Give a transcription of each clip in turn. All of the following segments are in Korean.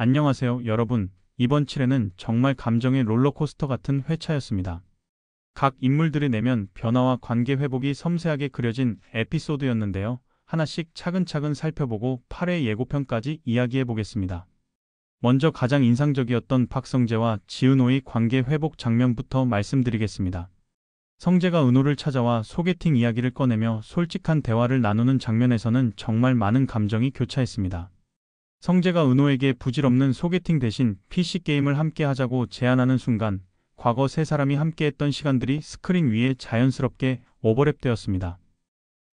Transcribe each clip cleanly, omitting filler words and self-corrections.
안녕하세요, 여러분. 이번 7회는 정말 감정의 롤러코스터 같은 회차였습니다. 각 인물들의 내면 변화와 관계 회복이 섬세하게 그려진 에피소드였는데요. 하나씩 차근차근 살펴보고 8회 예고편까지 이야기해 보겠습니다. 먼저 가장 인상적이었던 박성재와 지은호의 관계 회복 장면부터 말씀드리겠습니다. 성재가 은호를 찾아와 소개팅 이야기를 꺼내며 솔직한 대화를 나누는 장면에서는 정말 많은 감정이 교차했습니다. 성재가 은호에게 부질없는 소개팅 대신 PC게임을 함께 하자고 제안하는 순간 과거 세 사람이 함께했던 시간들이 스크린 위에 자연스럽게 오버랩되었습니다.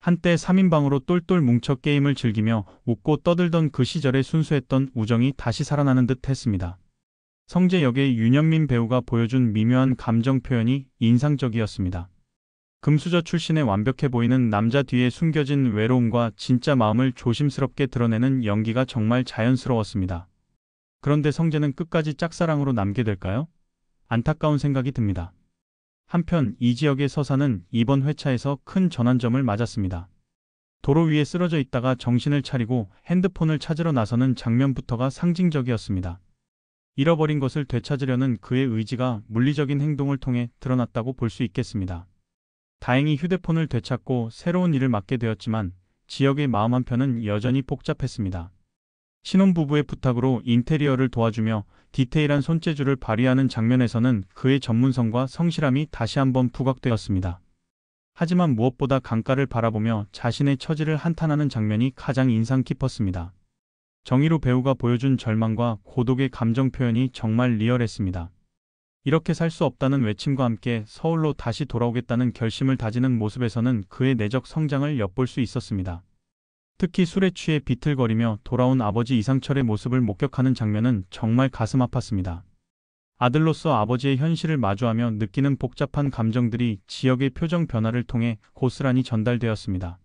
한때 3인방으로 똘똘 뭉쳐 게임을 즐기며 웃고 떠들던 그 시절의 순수했던 우정이 다시 살아나는 듯 했습니다. 성재 역의 윤현민 배우가 보여준 미묘한 감정 표현이 인상적이었습니다. 금수저 출신의 완벽해 보이는 남자 뒤에 숨겨진 외로움과 진짜 마음을 조심스럽게 드러내는 연기가 정말 자연스러웠습니다. 그런데 성재는 끝까지 짝사랑으로 남게 될까요? 안타까운 생각이 듭니다. 한편 이지혁의 서사는 이번 회차에서 큰 전환점을 맞았습니다. 도로 위에 쓰러져 있다가 정신을 차리고 핸드폰을 찾으러 나서는 장면부터가 상징적이었습니다. 잃어버린 것을 되찾으려는 그의 의지가 물리적인 행동을 통해 드러났다고 볼 수 있겠습니다. 다행히 휴대폰을 되찾고 새로운 일을 맡게 되었지만 지혁의 마음 한편은 여전히 복잡했습니다. 신혼부부의 부탁으로 인테리어를 도와주며 디테일한 손재주를 발휘하는 장면에서는 그의 전문성과 성실함이 다시 한번 부각되었습니다. 하지만 무엇보다 강가를 바라보며 자신의 처지를 한탄하는 장면이 가장 인상 깊었습니다. 정의로 배우가 보여준 절망과 고독의 감정 표현이 정말 리얼했습니다. 이렇게 살 수 없다는 외침과 함께 서울로 다시 돌아오겠다는 결심을 다지는 모습에서는 그의 내적 성장을 엿볼 수 있었습니다. 특히 술에 취해 비틀거리며 돌아온 아버지 이상철의 모습을 목격하는 장면은 정말 가슴 아팠습니다. 아들로서 아버지의 현실을 마주하며 느끼는 복잡한 감정들이 지역의 표정 변화를 통해 고스란히 전달되었습니다.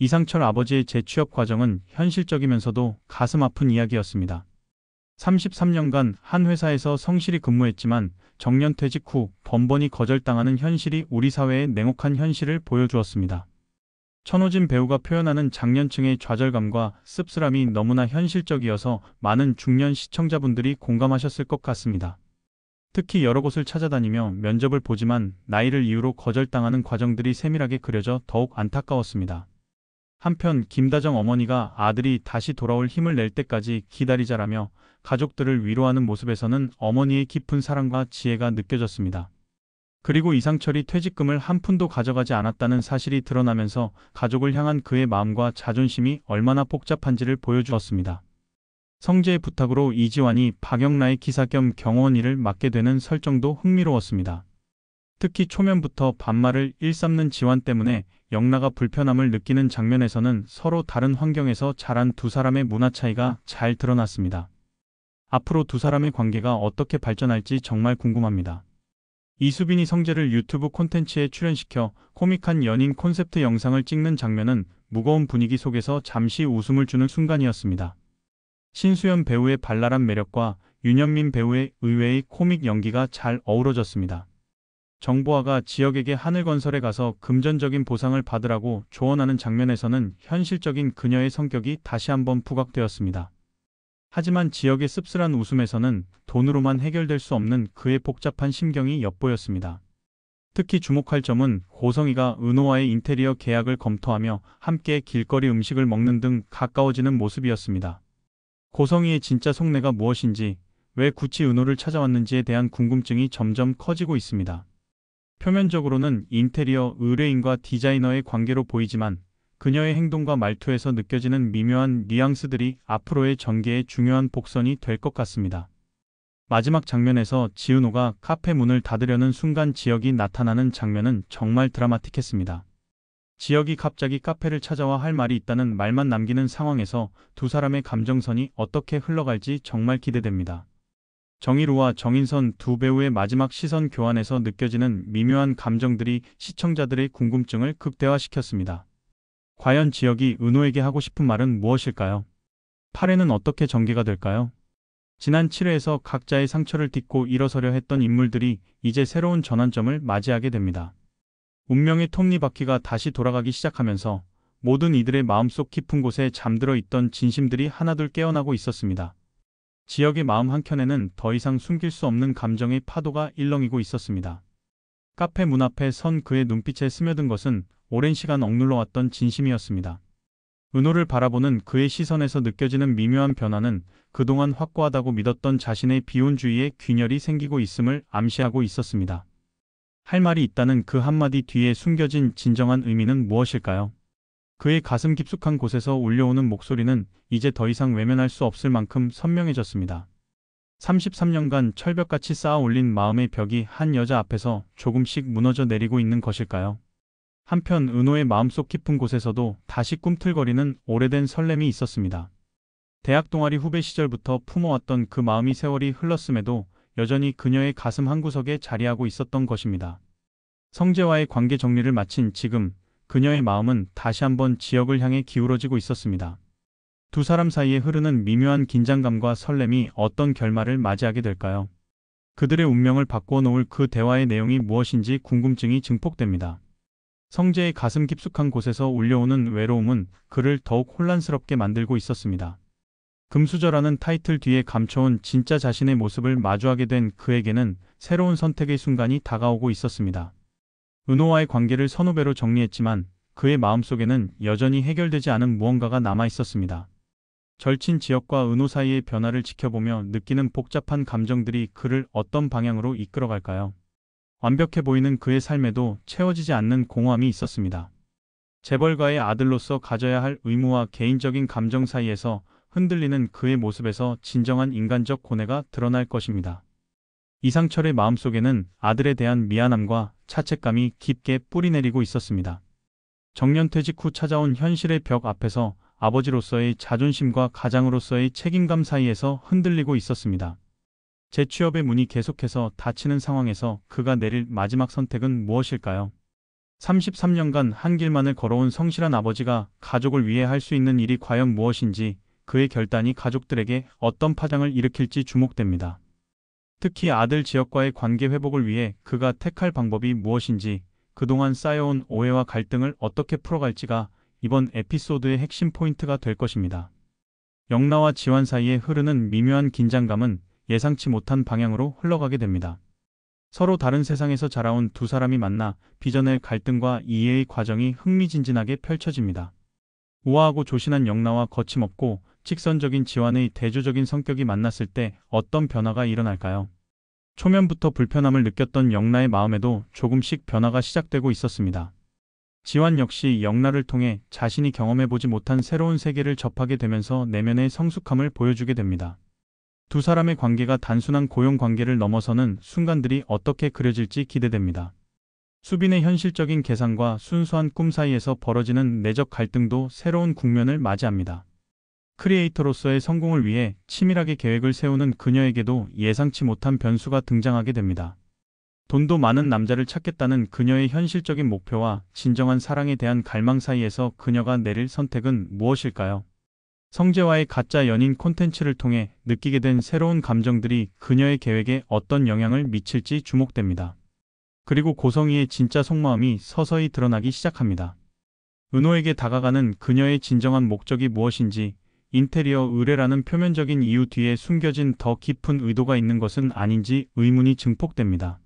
이상철 아버지의 재취업 과정은 현실적이면서도 가슴 아픈 이야기였습니다. 33년간 한 회사에서 성실히 근무했지만 정년퇴직 후 번번이 거절당하는 현실이 우리 사회의 냉혹한 현실을 보여주었습니다. 천호진 배우가 표현하는 장년층의 좌절감과 씁쓸함이 너무나 현실적이어서 많은 중년 시청자분들이 공감하셨을 것 같습니다. 특히 여러 곳을 찾아다니며 면접을 보지만 나이를 이유로 거절당하는 과정들이 세밀하게 그려져 더욱 안타까웠습니다. 한편 김다정 어머니가 아들이 다시 돌아올 힘을 낼 때까지 기다리자라며 가족들을 위로하는 모습에서는 어머니의 깊은 사랑과 지혜가 느껴졌습니다. 그리고 이상철이 퇴직금을 한 푼도 가져가지 않았다는 사실이 드러나면서 가족을 향한 그의 마음과 자존심이 얼마나 복잡한지를 보여주었습니다. 성재의 부탁으로 이지환이 박영라의 기사 겸 경호원 일을 맡게 되는 설정도 흥미로웠습니다. 특히 초면부터 반말을 일삼는 지환 때문에 영라가 불편함을 느끼는 장면에서는 서로 다른 환경에서 자란 두 사람의 문화 차이가 잘 드러났습니다. 앞으로 두 사람의 관계가 어떻게 발전할지 정말 궁금합니다. 이수빈이 성재를 유튜브 콘텐츠에 출연시켜 코믹한 연인 콘셉트 영상을 찍는 장면은 무거운 분위기 속에서 잠시 웃음을 주는 순간이었습니다. 신수연 배우의 발랄한 매력과 윤현민 배우의 의외의 코믹 연기가 잘 어우러졌습니다. 정보화가 지역에게 하늘건설에 가서 금전적인 보상을 받으라고 조언하는 장면에서는 현실적인 그녀의 성격이 다시 한번 부각되었습니다. 하지만 지역의 씁쓸한 웃음에서는 돈으로만 해결될 수 없는 그의 복잡한 심경이 엿보였습니다. 특히 주목할 점은 고성이가 은호와의 인테리어 계약을 검토하며 함께 길거리 음식을 먹는 등 가까워지는 모습이었습니다. 고성이의 진짜 속내가 무엇인지, 왜 굳이 은호를 찾아왔는지에 대한 궁금증이 점점 커지고 있습니다. 표면적으로는 인테리어 의뢰인과 디자이너의 관계로 보이지만 그녀의 행동과 말투에서 느껴지는 미묘한 뉘앙스들이 앞으로의 전개의 중요한 복선이 될 것 같습니다. 마지막 장면에서 지은호가 카페 문을 닫으려는 순간 지혁이 나타나는 장면은 정말 드라마틱했습니다. 지혁이 갑자기 카페를 찾아와 할 말이 있다는 말만 남기는 상황에서 두 사람의 감정선이 어떻게 흘러갈지 정말 기대됩니다. 정의로와 정인선 두 배우의 마지막 시선 교환에서 느껴지는 미묘한 감정들이 시청자들의 궁금증을 극대화시켰습니다. 과연 지혁이 은호에게 하고 싶은 말은 무엇일까요? 8회는 어떻게 전개가 될까요? 지난 7회에서 각자의 상처를 딛고 일어서려 했던 인물들이 이제 새로운 전환점을 맞이하게 됩니다. 운명의 톱니바퀴가 다시 돌아가기 시작하면서 모든 이들의 마음속 깊은 곳에 잠들어 있던 진심들이 하나둘 깨어나고 있었습니다. 지역의 마음 한켠에는 더 이상 숨길 수 없는 감정의 파도가 일렁이고 있었습니다. 카페 문 앞에 선 그의 눈빛에 스며든 것은 오랜 시간 억눌러 왔던 진심이었습니다. 은호를 바라보는 그의 시선에서 느껴지는 미묘한 변화는 그동안 확고하다고 믿었던 자신의 비혼주의에 균열이 생기고 있음을 암시하고 있었습니다. 할 말이 있다는 그 한마디 뒤에 숨겨진 진정한 의미는 무엇일까요? 그의 가슴 깊숙한 곳에서 울려오는 목소리는 이제 더 이상 외면할 수 없을 만큼 선명해졌습니다. 33년간 철벽같이 쌓아 올린 마음의 벽이 한 여자 앞에서 조금씩 무너져 내리고 있는 것일까요? 한편 은호의 마음속 깊은 곳에서도 다시 꿈틀거리는 오래된 설렘이 있었습니다. 대학 동아리 후배 시절부터 품어왔던 그 마음이 세월이 흘렀음에도 여전히 그녀의 가슴 한구석에 자리하고 있었던 것입니다. 성재와의 관계 정리를 마친 지금 그녀의 마음은 다시 한번 지역을 향해 기울어지고 있었습니다. 두 사람 사이에 흐르는 미묘한 긴장감과 설렘이 어떤 결말을 맞이하게 될까요? 그들의 운명을 바꾸어 놓을 그 대화의 내용이 무엇인지 궁금증이 증폭됩니다. 성재의 가슴 깊숙한 곳에서 울려오는 외로움은 그를 더욱 혼란스럽게 만들고 있었습니다. 금수저라는 타이틀 뒤에 감춰온 진짜 자신의 모습을 마주하게 된 그에게는 새로운 선택의 순간이 다가오고 있었습니다. 은호와의 관계를 선후배로 정리했지만 그의 마음속에는 여전히 해결되지 않은 무언가가 남아 있었습니다. 절친 지역과 은호 사이의 변화를 지켜보며 느끼는 복잡한 감정들이 그를 어떤 방향으로 이끌어갈까요? 완벽해 보이는 그의 삶에도 채워지지 않는 공허함이 있었습니다. 재벌가의 아들로서 가져야 할 의무와 개인적인 감정 사이에서 흔들리는 그의 모습에서 진정한 인간적 고뇌가 드러날 것입니다. 이상철의 마음속에는 아들에 대한 미안함과 자책감이 깊게 뿌리내리고 있었습니다. 정년퇴직 후 찾아온 현실의 벽 앞에서 아버지로서의 자존심과 가장으로서의 책임감 사이에서 흔들리고 있었습니다. 재취업의 문이 계속해서 닫히는 상황에서 그가 내릴 마지막 선택은 무엇일까요? 33년간 한 길만을 걸어온 성실한 아버지가 가족을 위해 할 수 있는 일이 과연 무엇인지, 그의 결단이 가족들에게 어떤 파장을 일으킬지 주목됩니다. 특히 아들 지역과의 관계 회복을 위해 그가 택할 방법이 무엇인지, 그동안 쌓여온 오해와 갈등을 어떻게 풀어갈지가 이번 에피소드의 핵심 포인트가 될 것입니다. 영라와 지환 사이에 흐르는 미묘한 긴장감은 예상치 못한 방향으로 흘러가게 됩니다. 서로 다른 세상에서 자라온 두 사람이 만나 빚어낼 갈등과 이해의 과정이 흥미진진하게 펼쳐집니다. 우아하고 조신한 영라와 거침없고 직선적인 지환의 대조적인 성격이 만났을 때 어떤 변화가 일어날까요? 초면부터 불편함을 느꼈던 영라의 마음에도 조금씩 변화가 시작되고 있었습니다. 지환 역시 영라를 통해 자신이 경험해보지 못한 새로운 세계를 접하게 되면서 내면의 성숙함을 보여주게 됩니다. 두 사람의 관계가 단순한 고용 관계를 넘어서는 순간들이 어떻게 그려질지 기대됩니다. 수빈의 현실적인 계산과 순수한 꿈 사이에서 벌어지는 내적 갈등도 새로운 국면을 맞이합니다. 크리에이터로서의 성공을 위해 치밀하게 계획을 세우는 그녀에게도 예상치 못한 변수가 등장하게 됩니다. 돈도 많은 남자를 찾겠다는 그녀의 현실적인 목표와 진정한 사랑에 대한 갈망 사이에서 그녀가 내릴 선택은 무엇일까요? 성재와의 가짜 연인 콘텐츠를 통해 느끼게 된 새로운 감정들이 그녀의 계획에 어떤 영향을 미칠지 주목됩니다. 그리고 고성희의 진짜 속마음이 서서히 드러나기 시작합니다. 은호에게 다가가는 그녀의 진정한 목적이 무엇인지, 인테리어 의뢰라는 표면적인 이유 뒤에 숨겨진 더 깊은 의도가 있는 것은 아닌지 의문이 증폭됩니다.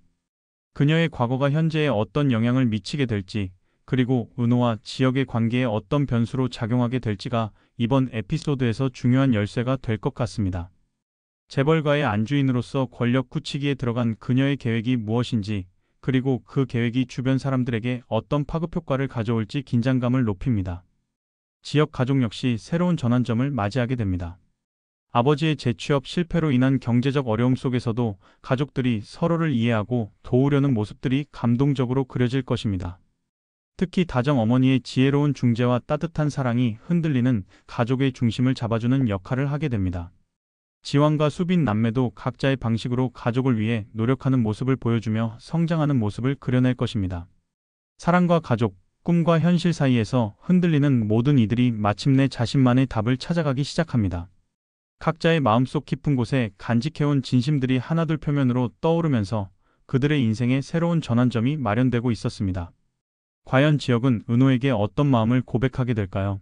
그녀의 과거가 현재에 어떤 영향을 미치게 될지, 그리고 은호와 지역의 관계에 어떤 변수로 작용하게 될지가 이번 에피소드에서 중요한 열쇠가 될 것 같습니다. 재벌가의 안주인으로서 권력 굳히기에 들어간 그녀의 계획이 무엇인지, 그리고 그 계획이 주변 사람들에게 어떤 파급 효과를 가져올지 긴장감을 높입니다. 지역 가족 역시 새로운 전환점을 맞이하게 됩니다. 아버지의 재취업 실패로 인한 경제적 어려움 속에서도 가족들이 서로를 이해하고 도우려는 모습들이 감동적으로 그려질 것입니다. 특히 다정 어머니의 지혜로운 중재와 따뜻한 사랑이 흔들리는 가족의 중심을 잡아주는 역할을 하게 됩니다. 지환과 수빈 남매도 각자의 방식으로 가족을 위해 노력하는 모습을 보여주며 성장하는 모습을 그려낼 것입니다. 사랑과 가족, 꿈과 현실 사이에서 흔들리는 모든 이들이 마침내 자신만의 답을 찾아가기 시작합니다. 각자의 마음속 깊은 곳에 간직해온 진심들이 하나둘 표면으로 떠오르면서 그들의 인생에 새로운 전환점이 마련되고 있었습니다. 과연 지역은 은호에게 어떤 마음을 고백하게 될까요?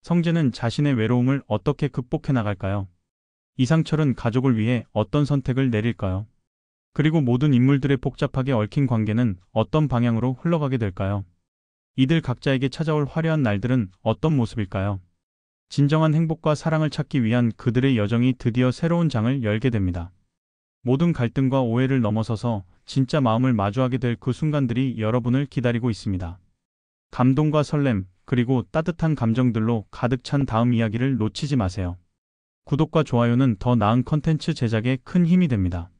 성재는 자신의 외로움을 어떻게 극복해 나갈까요? 이상철은 가족을 위해 어떤 선택을 내릴까요? 그리고 모든 인물들의 복잡하게 얽힌 관계는 어떤 방향으로 흘러가게 될까요? 이들 각자에게 찾아올 화려한 날들은 어떤 모습일까요? 진정한 행복과 사랑을 찾기 위한 그들의 여정이 드디어 새로운 장을 열게 됩니다. 모든 갈등과 오해를 넘어서서 진짜 마음을 마주하게 될 그 순간들이 여러분을 기다리고 있습니다. 감동과 설렘, 그리고 따뜻한 감정들로 가득 찬 다음 이야기를 놓치지 마세요. 구독과 좋아요는 더 나은 컨텐츠 제작에 큰 힘이 됩니다.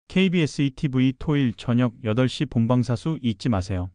KBS ETV 토일 저녁 8시 본방사수 잊지 마세요.